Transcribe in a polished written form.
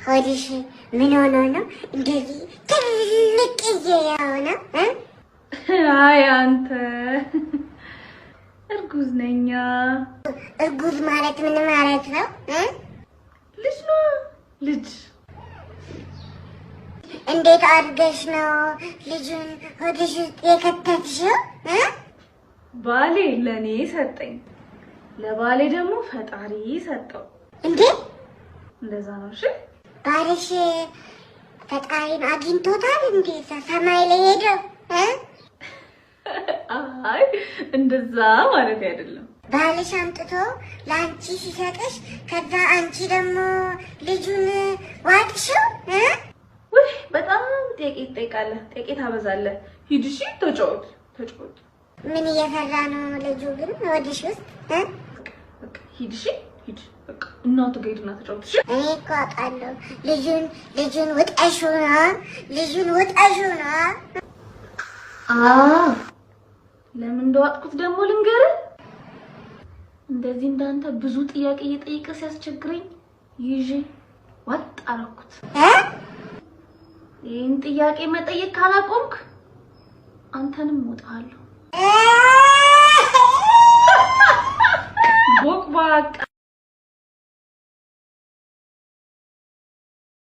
ሆድሽ ምን ሆኖ ነው እንደዚህ ትልቅ የሆነ? አይ አንተ እርጉዝ ነኝ። እርጉዝ ማለት ምን ማለት ነው? ልጅ ነው ልጅ። እንዴት አድርገሽ ነው ልጁን ሆድሽ የከተትሽው? ባሌ ለኔ ሰጠኝ፣ ለባሌ ደግሞ ፈጣሪ ሰጠው። እንዴ እንደዛ ነው። እሺ ባልሽ ፈጣሪን አግኝቶታል እንዴ? ሰማይ ላይ ሄደው? አይ እንደዛ ማለት አይደለም። ባልሽ አምጥቶ ለአንቺ ሲሰጥሽ ከዛ አንቺ ደግሞ ልጁን ዋጥሽው? ውይ በጣም ጥቂት ትጠይቃለህ፣ ጥቂት ታበዛለህ። ሂድ እሺ፣ ተጫወት ተጫወት። ምን እየሰራ ነው ልጁ ግን ወዲሽ ውስጥ? በቃ ሂድ እሺ፣ ሂድ በቃ እናቱ ጋር ሂድና ተጫወት እሺ። እኔ እኮ አውቃለሁ ልጁን ውጠሽው ነው፣ ልጁን ውጠሽው ነው። ለምን እንደዋጥኩት ደግሞ ልንገርህ። እንደዚህ እንዳንተ ብዙ ጥያቄ እየጠየቀ ሲያስቸግረኝ ይዤ ዋጥ አደረኩት። ይህን ጥያቄ መጠየቅ ካላቆምክ አንተንም እወጣለሁ።